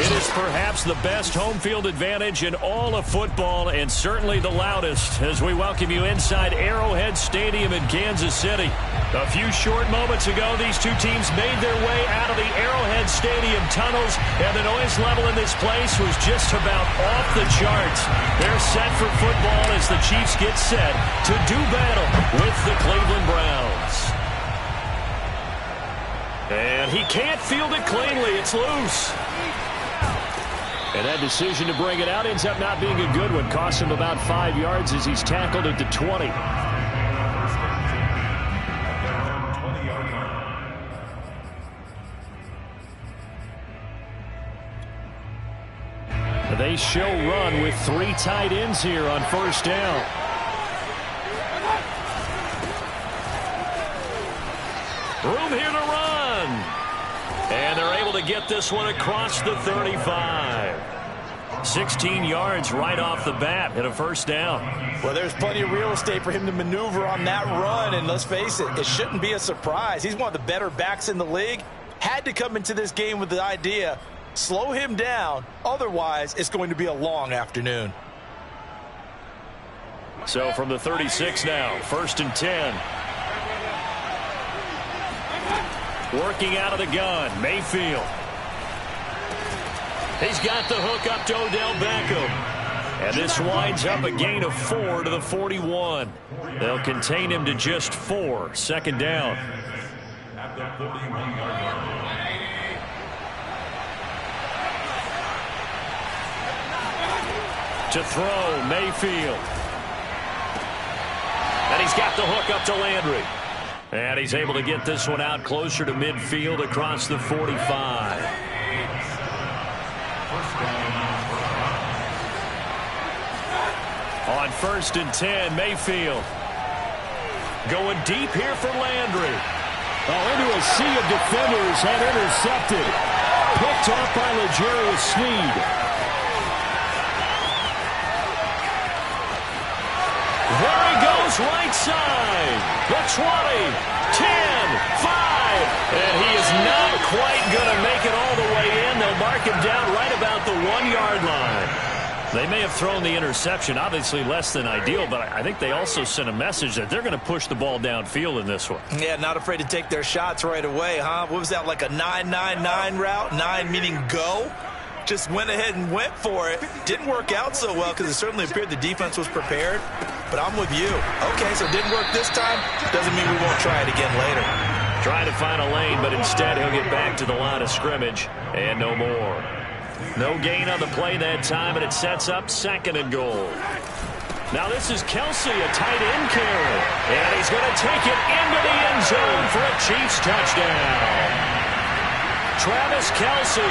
It is perhaps the best home field advantage in all of football, and certainly the loudest, as we welcome you inside Arrowhead Stadium in Kansas City. A few short moments ago, these two teams made their way out of the Arrowhead Stadium tunnels, and the noise level in this place was just about off the charts. They're set for football as the Chiefs get set to do battle with the Cleveland Browns. And he can't field it cleanly. It's loose. And that decision to bring it out ends up not being a good one. Costs him about 5 yards as he's tackled at the 20. They show run with 3 tight ends here on first down. Room here to run. And they're able to get this one across the 35. 16 yards right off the bat and a first down. Well, there's plenty of real estate for him to maneuver on that run, and let's face it, it shouldn't be a surprise. He's one of the better backs in the league. Had to come into this game with the idea, slow him down, otherwise it's going to be a long afternoon. So from the 36 now, 1st and 10. Working out of the gun, Mayfield. He's got the hook up to Odell Beckham. And this winds up a gain of 4 to the 41. They'll contain him to just 4. Second down. At the 41-yard line. To throw, Mayfield. And he's got the hook up to Landry. And he's able to get this one out closer to midfield across the 45. On 1st and 10, Mayfield. Going deep here for Landry. Oh, into a sea of defenders and intercepted. Picked off by L'Jarius Sneed. There he goes, right side. The 20, 10, 5. And he is not quite going to make it all the way in. They'll mark him down right about the 1-yard line. They may have thrown the interception, obviously less than ideal, but I think they also sent a message that they're going to push the ball downfield in this one. Yeah, not afraid to take their shots right away, huh? What was that, like a 9-9-9 route? 9 meaning go? Just went ahead and went for it. Didn't work out so well because it certainly appeared the defense was prepared. But I'm with you. Okay, so it didn't work this time. Doesn't mean we won't try it again later. Trying to find a lane, but instead he'll get back to the line of scrimmage and no more. No gain on the play that time, and it sets up 2nd and goal. Now this is Kelce, a tight end carry. And he's going to take it into the end zone for a Chiefs touchdown. Travis Kelce.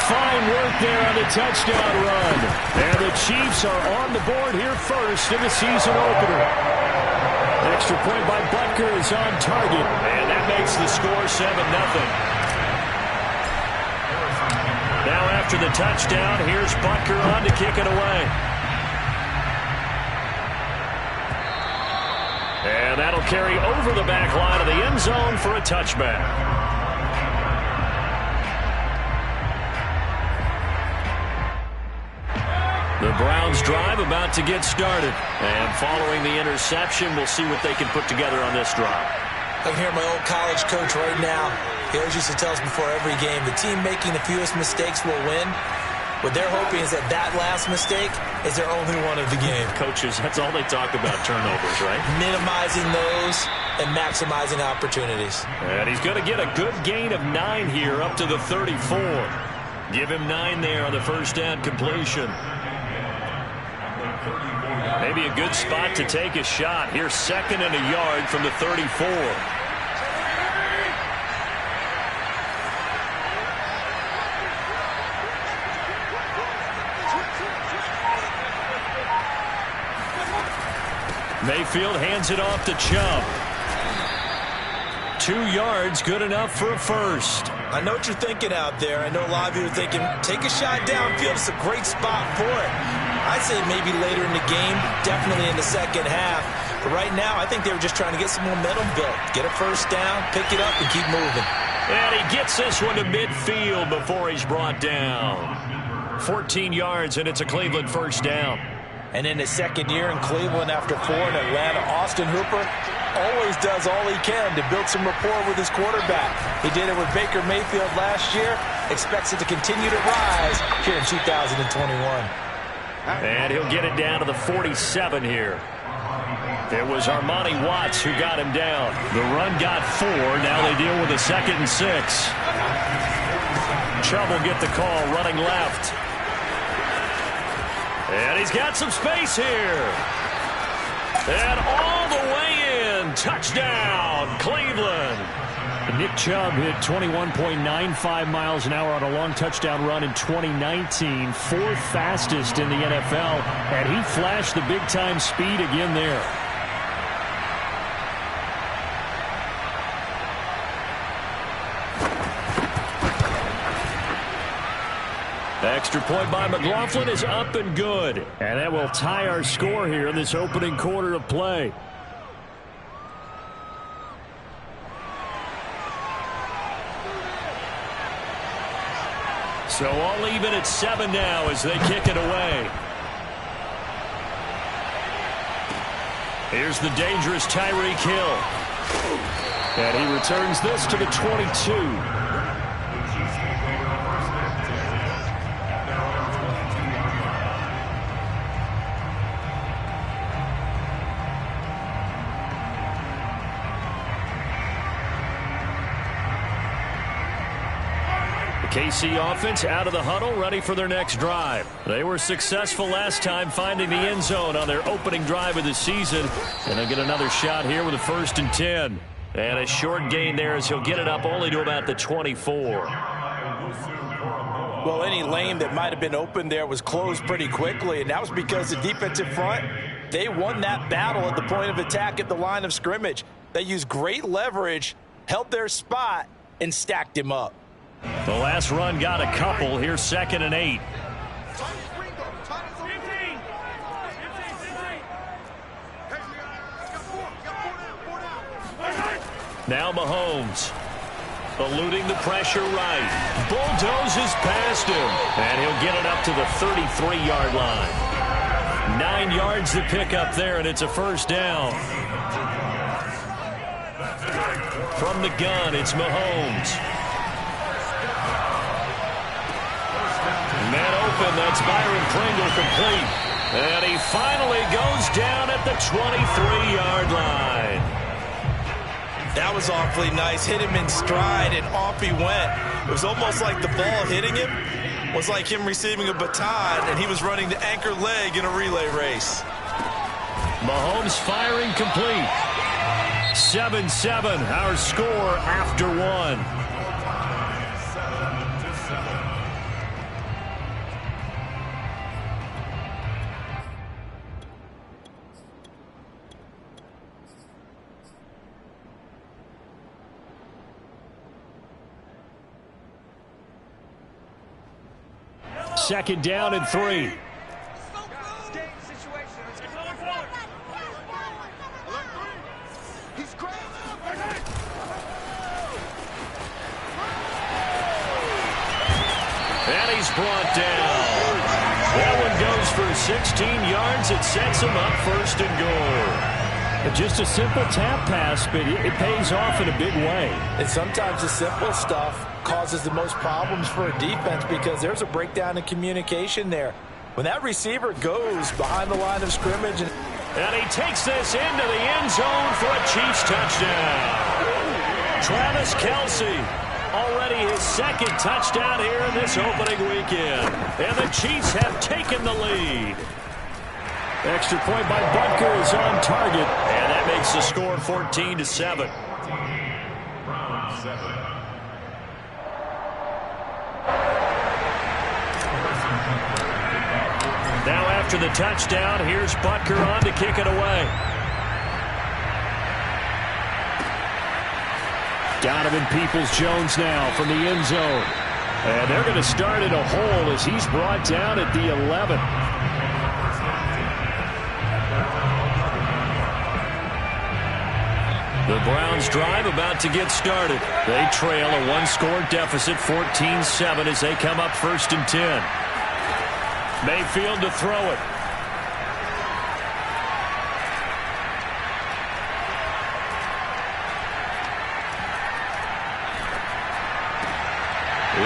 Fine work there on the touchdown run. And the Chiefs are on the board here first in the season opener. Extra point by Butker is on target. And that makes the score 7-0. Now after the touchdown, here's Butker on to kick it away. And that'll carry over the back line of the end zone for a touchback. The Browns drive about to get started. And following the interception, we'll see what they can put together on this drive. I can hear my old college coach right now. He always used to tell us before every game, the team making the fewest mistakes will win. What they're hoping is that that last mistake is their only one of the game. Coaches, that's all they talk about, turnovers, right? Minimizing those and maximizing opportunities. And he's going to get a good gain of 9 here up to the 34. Give him 9 there on the first down completion. Maybe a good spot to take a shot. Here's 2nd and a yard from the 34. Mayfield hands it off to Chubb. 2 yards, good enough for a first. I know what you're thinking out there. I know a lot of you are thinking, take a shot downfield. It's a great spot for it. I'd say maybe later in the game, definitely in the second half. But right now, I think they were just trying to get some momentum built. Get a first down, pick it up, and keep moving. And he gets this one to midfield before he's brought down. 14 yards, and it's a Cleveland first down. And in his second year in Cleveland after 4 in Atlanta, Austin Hooper always does all he can to build some rapport with his quarterback. He did it with Baker Mayfield last year. Expects it to continue to rise here in 2021. And he'll get it down to the 47 here. It was Armani Watts who got him down. The run got 4. Now they deal with a 2nd and 6. Chubb will get the call running left. And he's got some space here. And all the way in. Touchdown, Cleveland. Nick Chubb hit 21.95 miles an hour on a long touchdown run in 2019. 4th fastest in the NFL. And he flashed the big-time speed again there. The extra point by McLaughlin is up and good. And that will tie our score here in this opening quarter of play. So all even at 7 now as they kick it away. Here's the dangerous Tyreek Hill. And he returns this to the 22. KC offense out of the huddle, ready for their next drive. They were successful last time finding the end zone on their opening drive of the season. And they'll get another shot here with a 1st and 10. And a short gain there as he'll get it up only to about the 24. Well, any lane that might have been open there was closed pretty quickly, and that was because the defensive front, they won that battle at the point of attack at the line of scrimmage. They used great leverage, held their spot, and stacked him up. The last run got a couple. Here's 2nd and 8. Now Mahomes. Eluding the pressure right. Bulldozes past him. And he'll get it up to the 33-yard line. 9 yards to pick up there, and it's a first down. From the gun, it's Mahomes. Man open, that's Byron Pringle complete. And he finally goes down at the 23-yard line. That was awfully nice. Hit him in stride, and off he went. It was almost like the ball hitting him was like him receiving a baton, and he was running the anchor leg in a relay race. Mahomes firing complete. 7-7, our score after 1. Second down and 3. And he's brought down. That one goes for 16 yards. It sets him up 1st and goal. Just a simple tap pass, but it pays off in a big way. And sometimes the simple stuff causes the most problems for a defense because there's a breakdown in communication there. When that receiver goes behind the line of scrimmage. And he takes this into the end zone for a Chiefs touchdown. Travis Kelce, already his 2nd touchdown here in this opening weekend. And the Chiefs have taken the lead. Extra point by Butker is on target. And that makes the score 14-7. Now after the touchdown, here's Butker on to kick it away. Donovan Peoples-Jones now from the end zone. And they're going to start at a hole as he's brought down at the 11. The Browns drive about to get started. They trail a one-score deficit, 14-7, as they come up 1st and 10. Mayfield to throw it.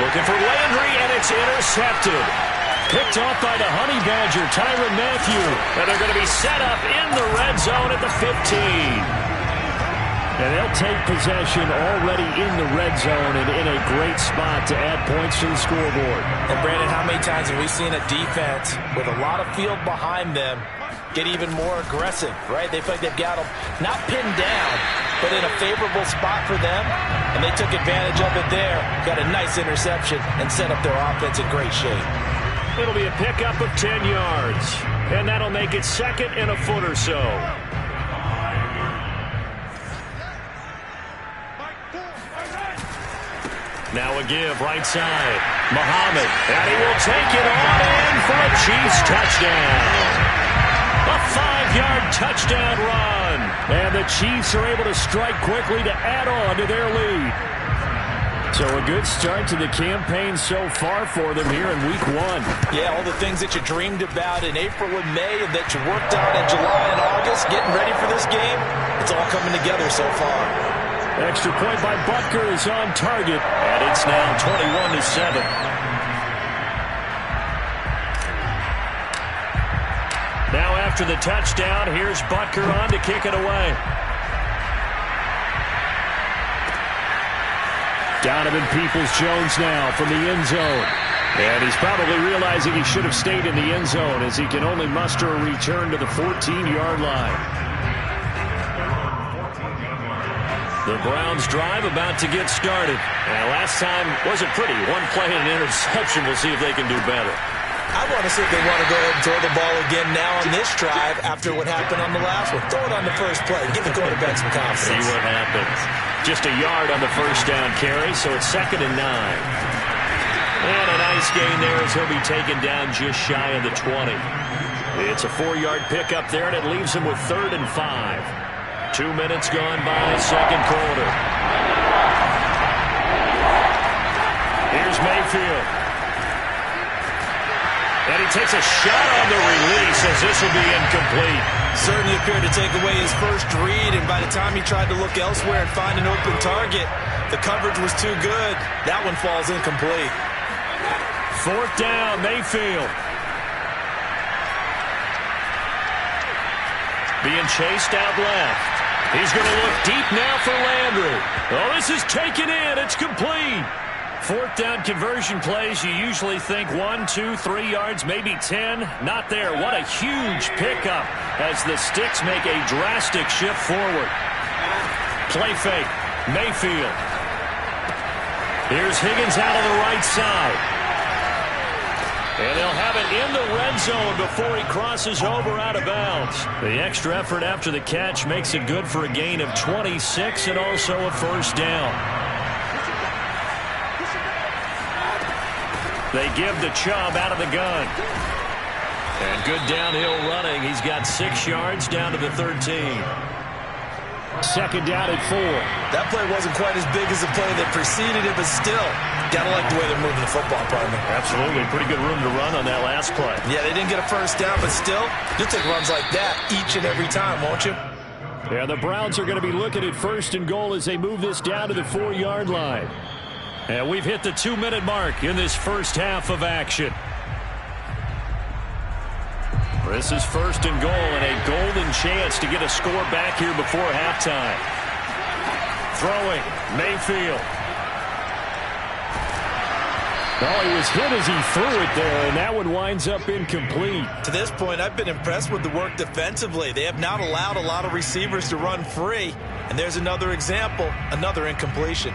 Looking for Landry, and it's intercepted. Picked off by the Honey Badger, Tyrann Mathieu. And they're going to be set up in the red zone at the 15. And they'll take possession already in the red zone and in a great spot to add points to the scoreboard. And Brandon, how many times have we seen a defense with a lot of field behind them get even more aggressive, right? They feel like they've got them not pinned down, but in a favorable spot for them, and they took advantage of it there. Got a nice interception and set up their offense in great shape. It'll be a pickup of 10 yards, and that'll make it 2nd and a foot or so. Now a give, right side. Muhammad, and he will take it on in for a Chiefs touchdown. A 5-yard touchdown run. And the Chiefs are able to strike quickly to add on to their lead. So a good start to the campaign so far for them here in Week 1. Yeah, all the things that you dreamed about in April and May and that you worked on in July and August, getting ready for this game, it's all coming together so far. Extra point by Butker is on target, and it's now 21-7. Now after the touchdown, here's Butker on to kick it away. Donovan Peoples-Jones now from the end zone. And he's probably realizing he should have stayed in the end zone as he can only muster a return to the 14-yard line. The Browns drive about to get started. And last time wasn't pretty. One play and an interception. We'll see if they can do better. I want to see if they want to go ahead and throw the ball again now on this drive after what happened on the last one. Throw it on the first play. Give the quarterback some confidence. See what happens. Just a yard on the first down carry, so it's 2nd and 9. And a nice gain there as he'll be taken down just shy of the 20. It's a 4-yard pickup there, and it leaves him with 3rd and 5. 2 minutes gone by, second quarter. Here's Mayfield. And he takes a shot on the release as this will be incomplete. Certainly appeared to take away his first read, and by the time he tried to look elsewhere and find an open target, the coverage was too good. That one falls incomplete. 4th down, Mayfield. Being chased out left. He's going to look deep now for Landry. Oh, this is taken in. It's complete. 4th down conversion plays, you usually think 1, 2, 3 yards, maybe 10. Not there. What a huge pickup as the sticks make a drastic shift forward. Play fake. Mayfield. Here's Higgins out of the right side. And they'll have it in the red zone before he crosses over out of bounds. The extra effort after the catch makes it good for a gain of 26 and also a first down. They give the Chubb out of the gun. And good downhill running. He's got 6 yards down to the 13. 2nd down at 4. That play wasn't quite as big as the play that preceded it, but still, gotta like the way they're moving the football, partner. Absolutely. Pretty good room to run on that last play. Yeah, they didn't get a first down, but still, you'll take runs like that each and every time, won't you? Yeah, the Browns are going to be looking at 1st and goal as they move this down to the 4-yard line. And we've hit the 2-minute mark in this first half of action. This is 1st and goal and a golden chance to get a score back here before halftime. Throwing, Mayfield. Oh, he was hit as he threw it there, and that one winds up incomplete. To this point, I've been impressed with the work defensively. They have not allowed a lot of receivers to run free. And there's another example, another incompletion.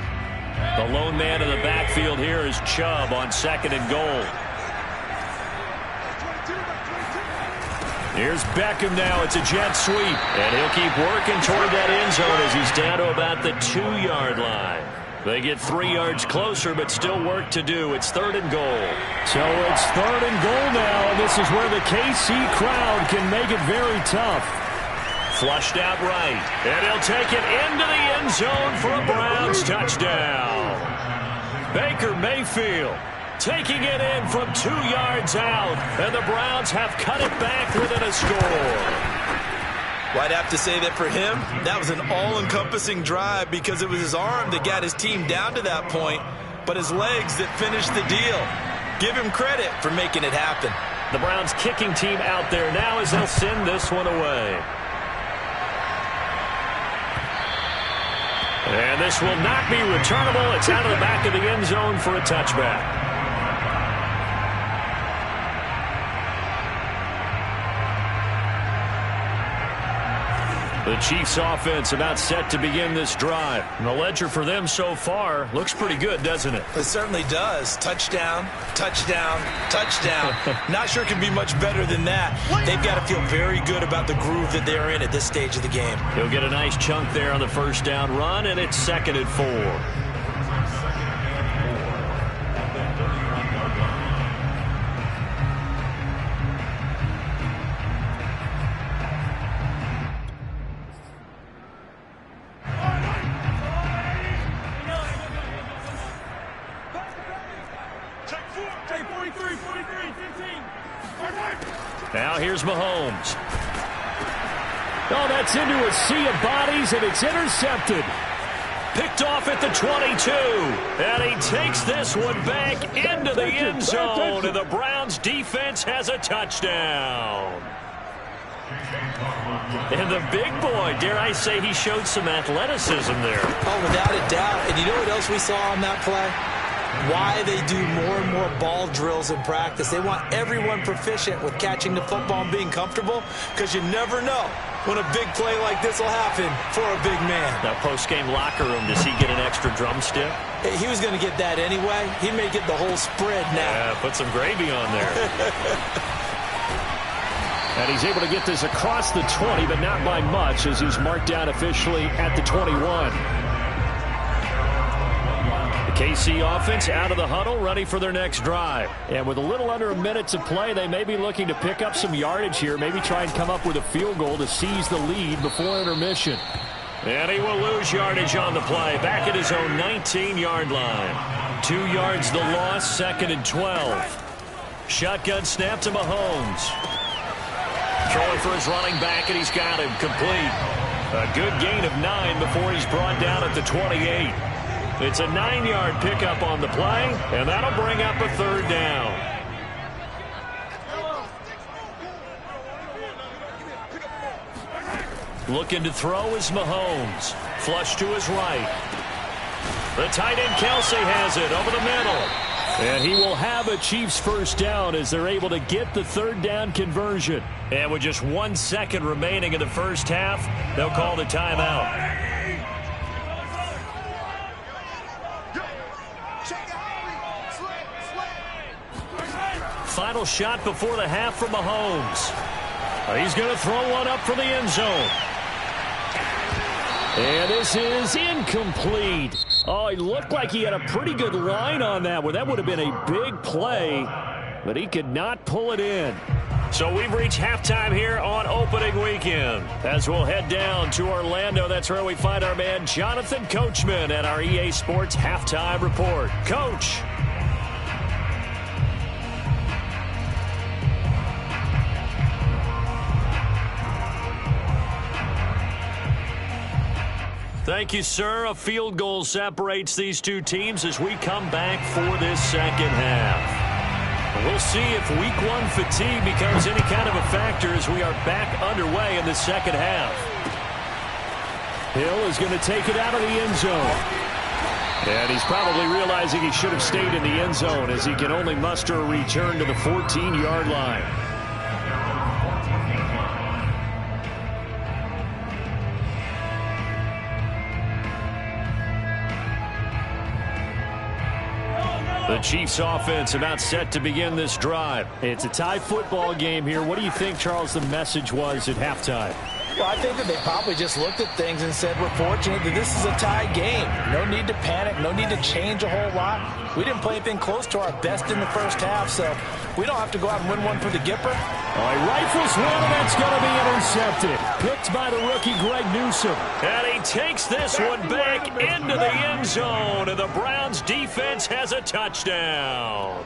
The lone man in the backfield here is Chubb on 2nd and goal. Here's Beckham now. It's a jet sweep. And he'll keep working toward that end zone as he's down to about the 2-yard line. They get 3 yards closer, but still work to do. It's 3rd and goal. So it's 3rd and goal now, and this is where the KC crowd can make it very tough. Flushed out right. And he'll take it into the end zone for a Browns touchdown. Baker Mayfield taking it in from 2 yards out. And the Browns have cut it back within a score. Well, I'd have to say that for him, that was an all-encompassing drive because it was his arm that got his team down to that point, but his legs that finished the deal. Give him credit for making it happen. The Browns kicking team out there now as they'll send this one away. And this will not be returnable. It's out of the back of the end zone for a touchback. The Chiefs offense about set to begin this drive. And the ledger for them so far looks pretty good, doesn't it? It certainly does. Touchdown, touchdown, touchdown. Not sure it can be much better than that. They've got to feel very good about the groove that they're in at this stage of the game. He'll get a nice chunk there on the first down run, and it's 2nd and 4. Now here's Mahomes. Oh, that's into a sea of bodies, and it's intercepted. Picked off at the 22. And he takes this one back into the end zone. And the Browns defense has a touchdown. And the big boy, dare I say, he showed some athleticism there. Oh, without a doubt. And you know what else we saw on that play? Why they do more and more ball drills in practice. They want everyone proficient with catching the football and being comfortable, because you never know when a big play like this will happen for a big man. Now, post-game locker room, does he get an extra drumstick? He was going to get that anyway. He may get the whole spread now. Yeah, put some gravy on there. And he's able to get this across the 20, but not by much, as he's marked down officially at the 21. KC offense out of the huddle, ready for their next drive. And with a little under a minute to play, they may be looking to pick up some yardage here, maybe try and come up with a field goal to seize the lead before intermission. And he will lose yardage on the play, back at his own 19-yard line. 2 yards the loss, 2nd and 12. Shotgun snap to Mahomes. Throwing for his running back, and he's got him complete. A good gain of 9 before he's brought down at the 28. It's a 9-yard pickup on the play, and that'll bring up a 3rd down. Looking to throw is Mahomes. Flush to his right. The tight end Kelce has it over the middle. And he will have a Chiefs first down as they're able to get the 3rd down conversion. And with just 1 second remaining in the first half, they'll call the timeout. Final shot before the half from Mahomes. He's going to throw one up for the end zone. And this is incomplete. Oh, he looked like he had a pretty good line on that one. That would have been a big play, but he could not pull it in. So we've reached halftime here on opening weekend. As we'll head down to Orlando, that's where we find our man Jonathan Coachman at our EA Sports Halftime Report. Coach. Thank you, sir. A field goal separates these two teams as we come back for this second half. We'll see if week 1 fatigue becomes any kind of a factor as we are back underway in the second half. Hill is going to take it out of the end zone. And he's probably realizing he should have stayed in the end zone as he can only muster a return to the 14-yard line. The Chiefs offense about set to begin this drive. It's a tie football game here. What do you think, Charles, the message was at halftime? Well, I think that they probably just looked at things and said, we're fortunate that this is a tie game. No need to panic, no need to change a whole lot. We didn't play anything close to our best in the first half, so we don't have to go out and win one for the Gipper. All right, rifles one, and that's going to be intercepted. Picked by the rookie Greg Newsome. And he takes this one back into the end zone, and the Browns defense has a touchdown.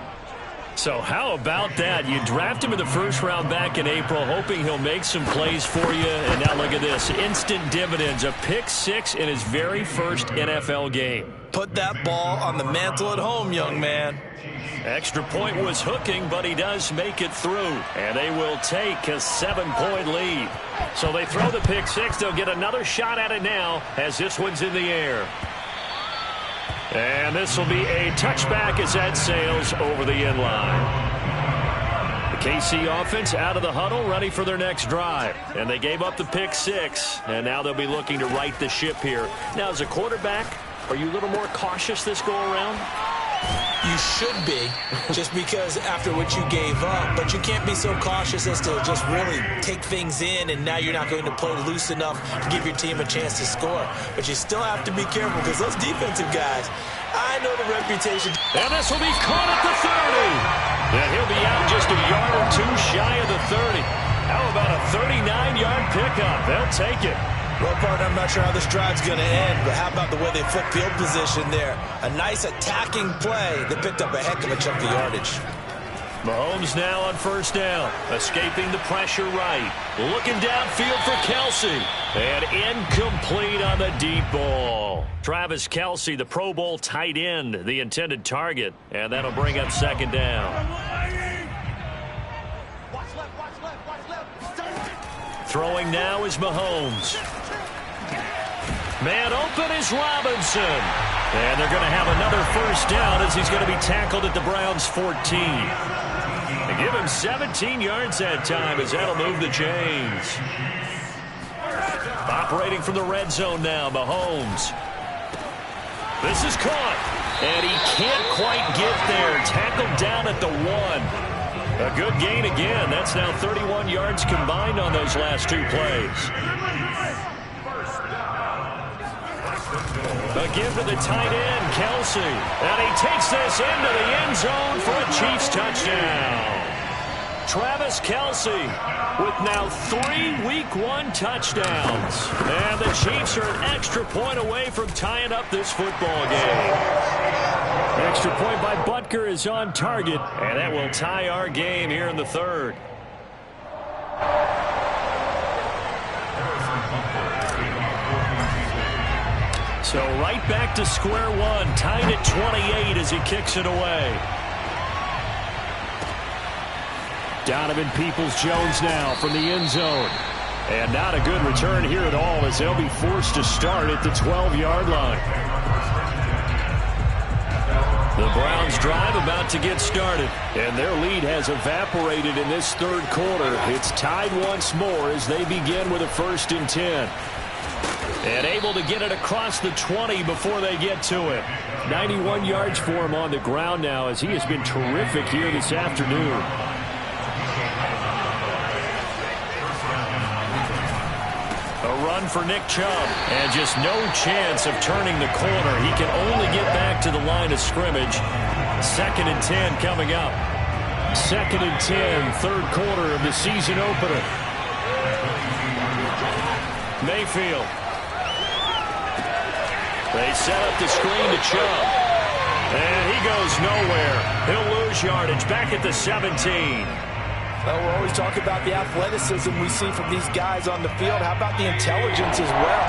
So how about that? You draft him in the first round back in April, hoping he'll make some plays for you. And now look at this. Instant dividends. A pick six in his very first NFL game. Put that ball on the mantle at home, young man. Extra point was hooking, but he does make it through. And they will take a 7-point lead. So they throw the pick six. They'll get another shot at it now as this one's in the air. And this will be a touchback as that sails over the end line. The KC offense out of the huddle, ready for their next drive. And they gave up the pick six, and now they'll be looking to right the ship here. Now, as a quarterback, are you a little more cautious this go-around? You should be, just because after what you gave up. But you can't be so cautious as to just really take things in, and now you're not going to play loose enough to give your team a chance to score. But you still have to be careful, because those defensive guys, I know the reputation. And this will be caught at the 30. And he'll be out just a yard or two shy of the 30. How about a 39-yard pickup? They'll take it. Well, partner, I'm not sure how this drive's going to end, but how about the way they flip field position there? A nice attacking play that picked up a heck of a chunk of yardage. Mahomes now on first down, escaping the pressure right. Looking downfield for Kelce. And incomplete on the deep ball. Travis Kelce, the Pro Bowl tight end, the intended target. And that'll bring up second down. Throwing now is Mahomes. Man open is Robinson. And they're going to have another first down as he's going to be tackled at the Browns' 14. They give him 17 yards that time as that'll move the chains. Operating from the red zone now, Mahomes. This is caught. And he can't quite get there. Tackled down at the 1. A good gain again. That's now 31 yards combined on those last two plays. A give to the tight end, Kelce. And he takes this into the end zone for a Chiefs touchdown. Travis Kelce with now 3 Week 1 touchdowns. And the Chiefs are an extra point away from tying up this football game. Extra point by Butker is on target, and that will tie our game here in the third. So right back to square one, tied at 28 as he kicks it away. Donovan Peoples-Jones now from the end zone. And not a good return here at all as they'll be forced to start at the 12-yard line. The Browns drive about to get started, and their lead has evaporated in this third quarter. It's tied once more as they begin with a 1st and 10. And able to get it across the 20 before they get to it. 91 yards for him on the ground now as he has been terrific here this afternoon. A run for Nick Chubb, and just no chance of turning the corner. He can only get back to the line of scrimmage. 2nd and 10 coming up. 2nd and 10, third quarter of the season opener. Mayfield. They set up the screen to Chubb. And he goes nowhere. He'll lose yardage back at the 17. Well, we're always talking about the athleticism we see from these guys on the field. How about the intelligence as well?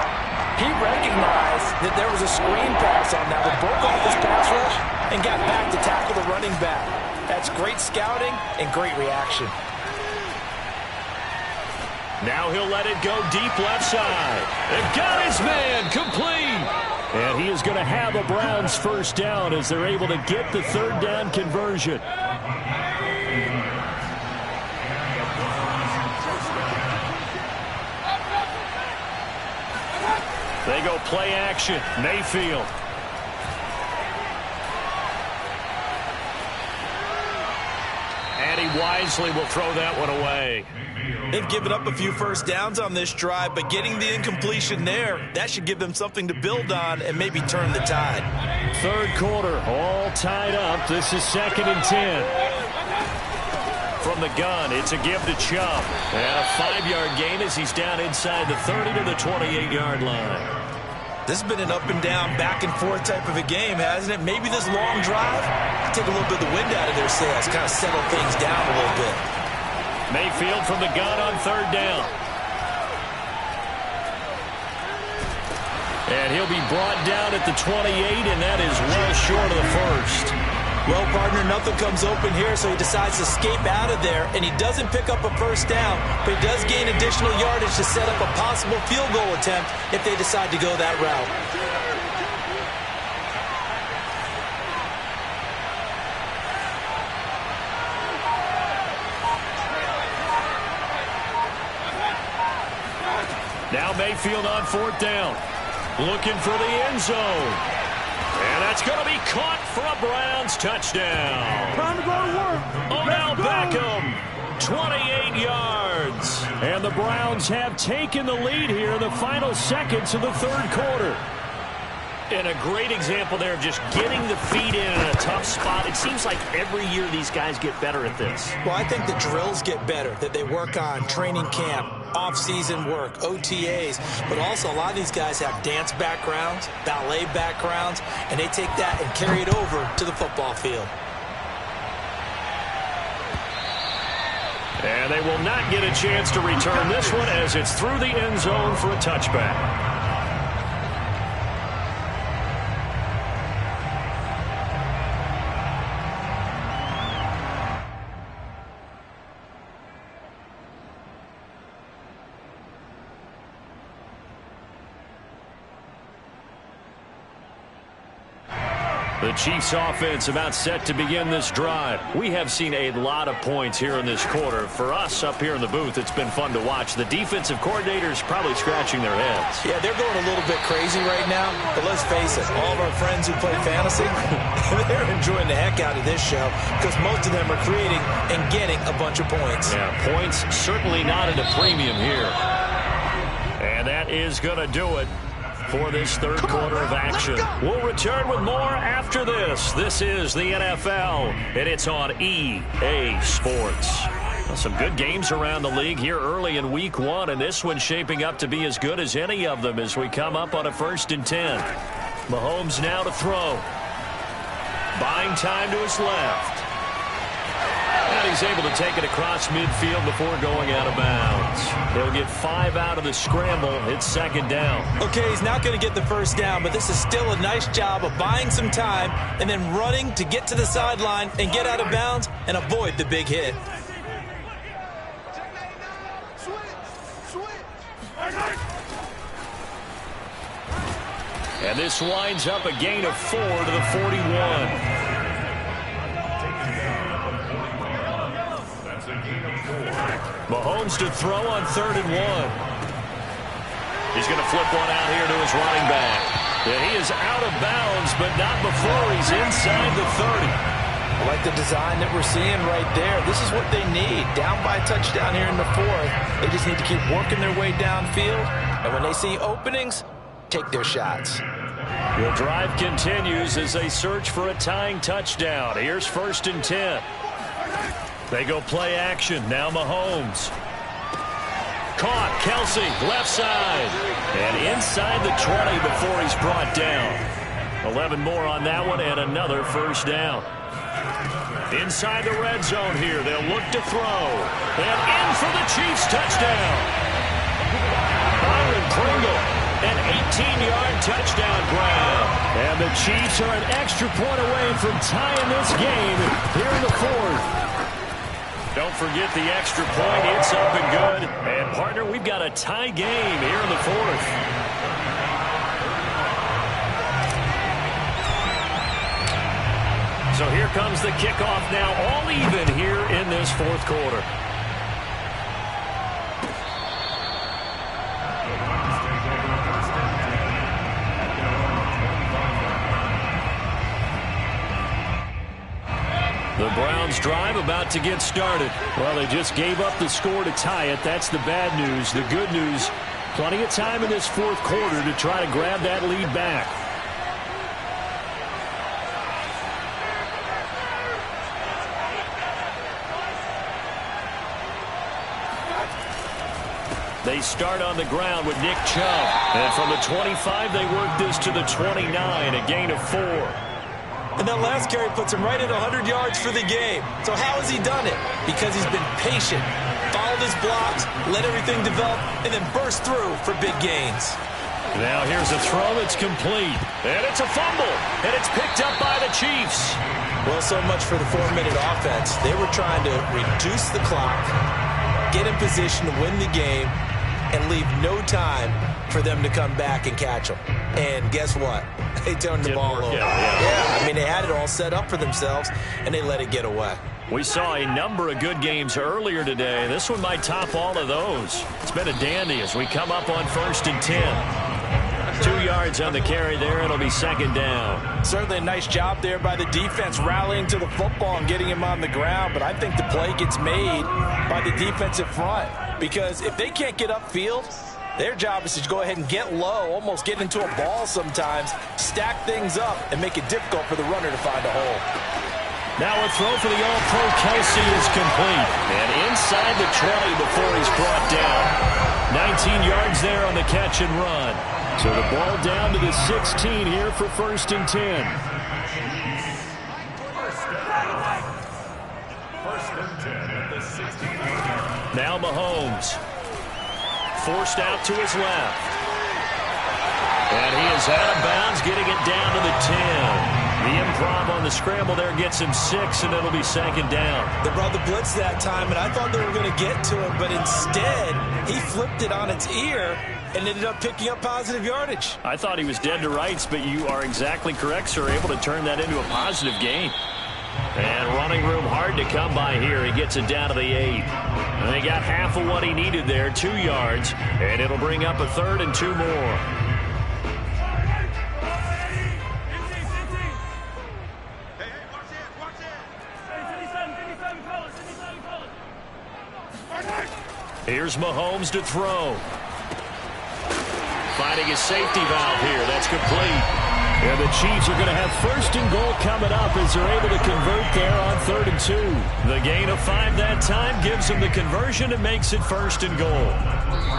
He recognized that there was a screen pass on that, but broke off his pass rush and got back to tackle the running back. That's great scouting and great reaction. Now he'll let it go deep left side. And got his man complete. And he is going to have a Browns first down as they're able to get the third down conversion. They go play action. Mayfield. And he Beasley will throw that one away. They've given up a few first downs on this drive, but getting the incompletion there, that should give them something to build on and maybe turn the tide. Third quarter, all tied up. This is 2nd and 10. From the gun, it's a give to Chubb. And a 5-yard gain as he's down inside the 30 to the 28-yard line. This has been an up-and-down, back-and-forth type of a game, hasn't it? Maybe this long drive take a little bit of the wind out of their sails, kind of settle things down a little bit. Mayfield from the gun on 3rd down. And he'll be brought down at the 28, and that is well short of the first. Well, partner, nothing comes open here, so he decides to escape out of there, and he doesn't pick up a first down, but he does gain additional yardage to set up a possible field goal attempt if they decide to go that route. Now Mayfield on 4th down. Looking for the end zone. And that's going to be caught for a Browns touchdown. Time to go to work. Odell Beckham, 28 yards. And the Browns have taken the lead here in the final seconds of the 3rd quarter. And a great example there of just getting the feet in a tough spot. It seems like every year these guys get better at this. Well, I think the drills get better, that they work on training camp, off-season work, OTAs, but also a lot of these guys have dance backgrounds, ballet backgrounds, and they take that and carry it over to the football field. And they will not get a chance to return this one as it's through the end zone for a touchback. The Chiefs offense about set to begin this drive. We have seen a lot of points here in this quarter. For us up here in the booth, it's been fun to watch. The defensive coordinators probably scratching their heads. Yeah, they're going a little bit crazy right now, but let's face it, all of our friends who play fantasy, they're enjoying the heck out of this show because most of them are creating and getting a bunch of points. Yeah, points certainly not at a premium here. And that is going to do it for this third quarter of action. We'll return with more after this. This is the NFL, and it's on EA Sports. Well, some good games around the league here early in Week 1, and this one's shaping up to be as good as any of them as we come up on a 1st and 10. Mahomes now to throw. Buying time to his left. And he's able to take it across midfield before going out of bounds. He'll get 5 out of the scramble. It's 2nd down. Okay, he's not going to get the first down, but this is still a nice job of buying some time and then running to get to the sideline and get out of bounds and avoid the big hit. And this winds up a gain of 4 to the 41. Mahomes to throw on 3rd and 1. He's going to flip one out here to his running back. And he is out of bounds, but not before he's inside the 30. I like the design that we're seeing right there. This is what they need. Down by a touchdown here in the 4th. They just need to keep working their way downfield. And when they see openings, take their shots. The drive continues as they search for a tying touchdown. Here's 1st and 10. They go play action. Now Mahomes. Caught. Kelsey, left side. And inside the 20 before he's brought down. 11 more on that one and another 1st down. Inside the red zone here. They'll look to throw. And in for the Chiefs touchdown. Byron Pringle. An 18-yard touchdown grab. And the Chiefs are an extra point away from tying this game here in the 4th. Don't forget the extra point. It's up and good. And, partner, we've got a tie game here in the 4th. So here comes the kickoff now, all even here in this 4th quarter. The Browns drive about to get started. Well, they just gave up the score to tie it. That's the bad news. The good news, plenty of time in this fourth quarter to try to grab that lead back. They start on the ground with Nick Chubb. And from the 25, they work this to the 29, a gain of 4. And that last carry puts him right at 100 yards for the game. So how has he done it? Because he's been patient, followed his blocks, let everything develop, and then burst through for big gains. Now here's a throw that's complete. And it's a fumble. And it's picked up by the Chiefs. Well, so much for the 4-minute offense. They were trying to reduce the clock, get in position to win the game, and leave no time for them to come back and catch them. And guess what? They turned the ball over. Yeah, I mean, they had it all set up for themselves, and they let it get away. We saw a number of good games earlier today. This one might top all of those. It's been a dandy as we come up on 1st and 10. 2 yards on the carry there. It'll be second down. Certainly a nice job there by the defense rallying to the football and getting him on the ground. But I think the play gets made by the defensive front. Because if they can't get upfield, their job is to go ahead and get low, almost get into a ball sometimes, stack things up, and make it difficult for the runner to find a hole. Now a throw for the All-Pro Kelce is complete. And inside the 20 before he's brought down. 19 yards there on the catch and run. So the ball down to the 16 here for 1st and 10. Now Mahomes. Forced out to his left. And he is out of bounds, getting it down to the 10. The improv on the scramble there gets him 6, and it'll be second down. They brought the blitz that time, and I thought they were going to get to him, but instead he flipped it on its ear and ended up picking up positive yardage. I thought he was dead to rights, but you are exactly correct, sir. Able to turn that into a positive gain. And running room hard to come by here. He gets it down to the 8. And they got half of what he needed there, 2 yards. And it'll bring up a 3rd and 2 more. Here's Mahomes to throw. Finding his safety valve here. That's complete. And the Chiefs are going to have 1st and goal coming up as they're able to convert there on 3rd and 2. The gain of 5 that time gives them the conversion and makes it 1st and goal.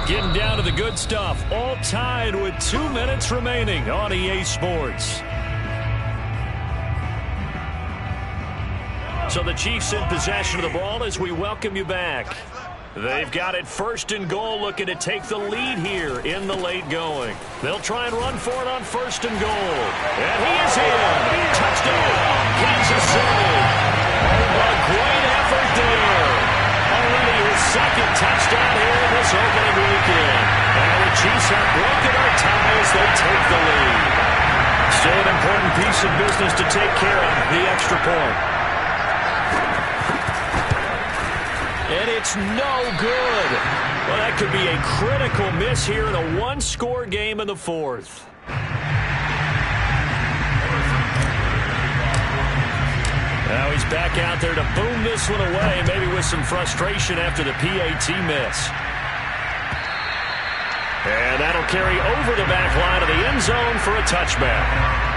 Getting down to the good stuff. All tied with 2 minutes remaining on EA Sports. So the Chiefs in possession of the ball as we welcome you back. They've got it 1st and goal, looking to take the lead here in the late going. They'll try and run for it on 1st and goal. And he is in. Touchdown, Kansas City. Oh, a great effort there. Already his 2nd touchdown here in this opening weekend. And the Chiefs have broken our tie as they take the lead. Still an important piece of business to take care of, the extra point. And it's no good. Well, that could be a critical miss here in a one-score game in the 4th. Now he's back out there to boom this one away, maybe with some frustration after the PAT miss. And that'll carry over the back line of the end zone for a touchback.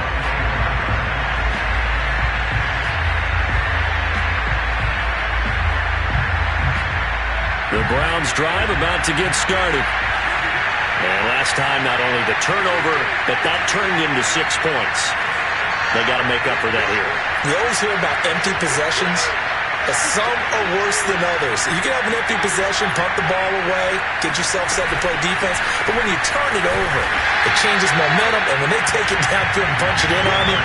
The Browns drive about to get started. And last time, not only the turnover, but that turned into 6 points. They got to make up for that here. You always hear about empty possessions, but some are worse than others. You can have an empty possession, pump the ball away, get yourself set to play defense, but when you turn it over, it changes momentum, and when they take it downfield and punch it in on you,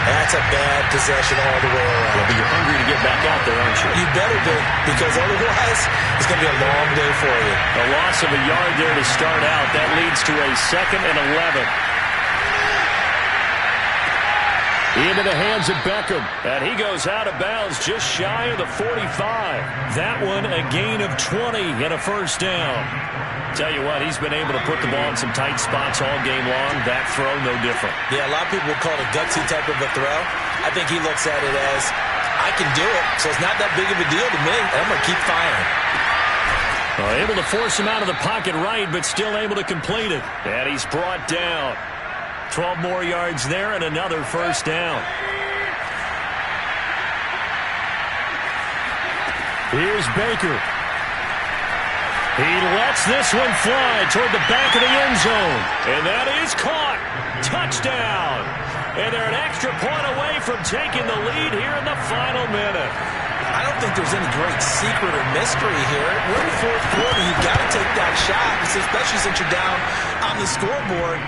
that's a bad possession all the way around. Yeah, but you're hungry to get back out there, aren't you? You better be, because otherwise it's going to be a long day for you. A loss of a yard there to start out. That leads to a 2nd and 11. Into the hands of Beckham. And he goes out of bounds just shy of the 45. That one a gain of 20 and a 1st down. Tell you what, he's been able to put the ball in some tight spots all game long. That throw, no different. Yeah, a lot of people would call it a gutsy type of a throw. I think he looks at it as, I can do it, so it's not that big of a deal to me. I'm going to keep firing. Able to force him out of the pocket right, but still able to complete it. And he's brought down. 12 more yards there and another first down. Here's Baker. He lets this one fly toward the back of the end zone. And that is caught. Touchdown. And they're an extra point away from taking the lead here in the final minute. I don't think there's any great secret or mystery here. We're in the fourth quarter. You've got to take that shot, especially since you're down on the scoreboard.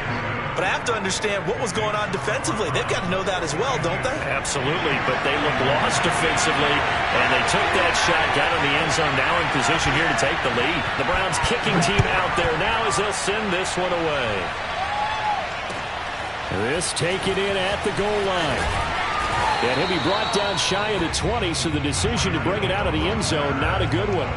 But I have to understand what was going on defensively. They've got to know that as well, don't they? Absolutely, but they look lost defensively, and they took that shot, got in the end zone, now in position here to take the lead. The Browns kicking team out there now as they'll send this one away. This taken in at the goal line. And he'll be brought down shy of the 20, so the decision to bring it out of the end zone, not a good one.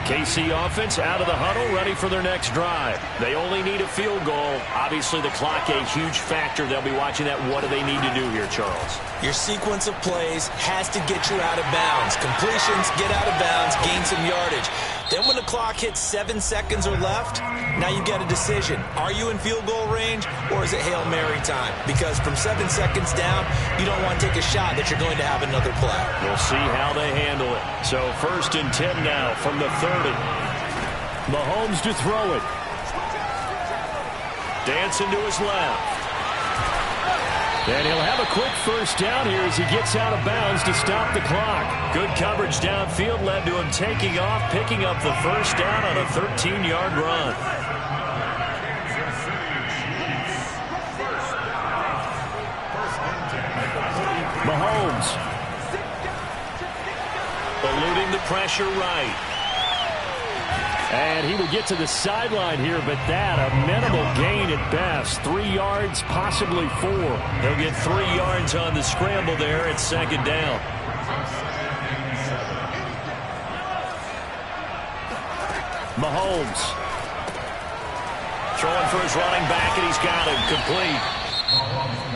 KC offense out of the huddle, ready for their next drive. They only need a field goal. Obviously, the clock a huge factor. They'll be watching that. What do they need to do here, Charles? Your sequence of plays has to get you out of bounds. Completions, get out of bounds, gain some yardage. Then when the clock hits 7 seconds or left, now you get a decision. Are you in field goal range, or is it Hail Mary time? Because from 7 seconds down, you don't want to take a shot that you're going to have another play. We'll see how they handle it. So 1st and 10 now from the 30. Mahomes to throw it. Dancing to his left. And he'll have a quick first down here as he gets out of bounds to stop the clock. Good coverage downfield led to him taking off, picking up the first down on a 13-yard run. Mahomes. Eluding the pressure right. And he will get to the sideline here, but that a minimal gain at best. 3 yards, possibly 4. He'll get 3 yards on the scramble there at 2nd down. Mahomes. Throwing for his running back, and he's got him complete.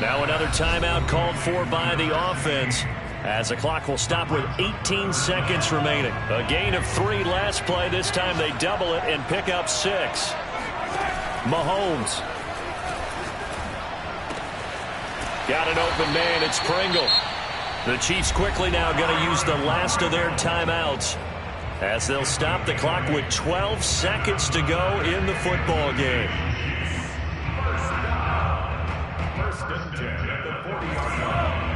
Now another timeout called for by the offense, as the clock will stop with 18 seconds remaining. A gain of 3 last play. This time they double it and pick up 6. Mahomes. Got an open man. It's Pringle. The Chiefs quickly now going to use the last of their timeouts, as they'll stop the clock with 12 seconds to go in the football game. First and 10 at the 40-yard line.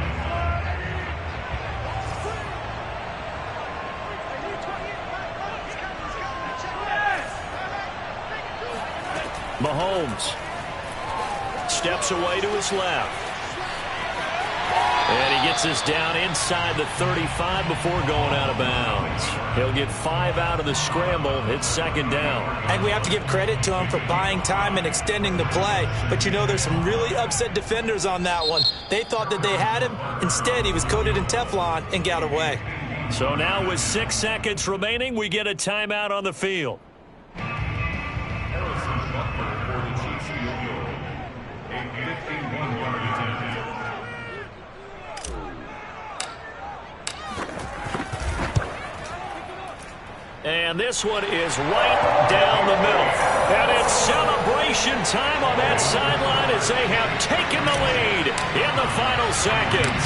Mahomes steps away to his left. And he gets us down inside the 35 before going out of bounds. He'll get 5 out of the scramble. It's 2nd down. And we have to give credit to him for buying time and extending the play. But you know, there's some really upset defenders on that one. They thought that they had him. Instead, he was coated in Teflon and got away. So now with 6 seconds remaining, we get a timeout on the field. And this one is right down the middle. And it's celebration time on that sideline as they have taken the lead in the final seconds.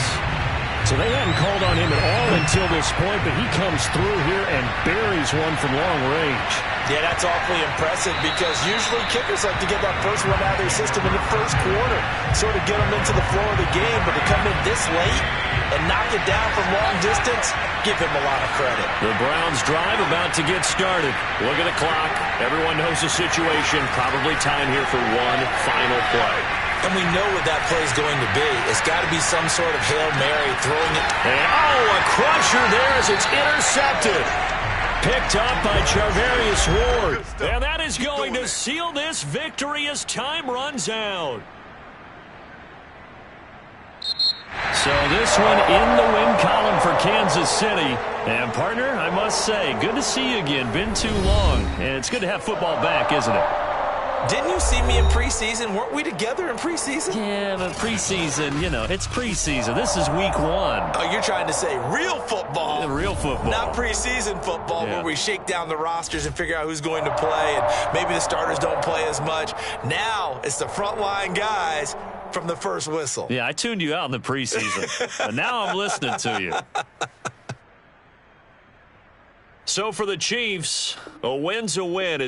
So they hadn't called on him at all until this point, but he comes through here and buries one from long range. Yeah, that's awfully impressive, because usually kickers like to get that first one out of their system in the first quarter, sort of get them into the flow of the game, but to come in this late and knock it down from long distance, give him a lot of credit. The Browns drive about to get started. Look at the clock. Everyone knows the situation. Probably time here for one final play. And we know what that play is going to be. It's got to be some sort of Hail Mary, throwing it. And a crusher there as it's intercepted. Picked up by Charvarius Ward. And that is going to seal this victory as time runs out. So this one in the win column for Kansas City. And, partner, I must say, good to see you again. Been too long. And it's good to have football back, isn't it? Didn't you see me in preseason? Weren't we together in preseason? Yeah, but preseason, you know, it's preseason. This is week 1. Oh, you're trying to say real football. Yeah, real football. Not preseason football where we shake down the rosters and figure out who's going to play, and maybe the starters don't play as much. Now it's the frontline guys from the first whistle. Yeah, I tuned you out in the preseason, but now I'm listening to you. So for the Chiefs, a win's a win.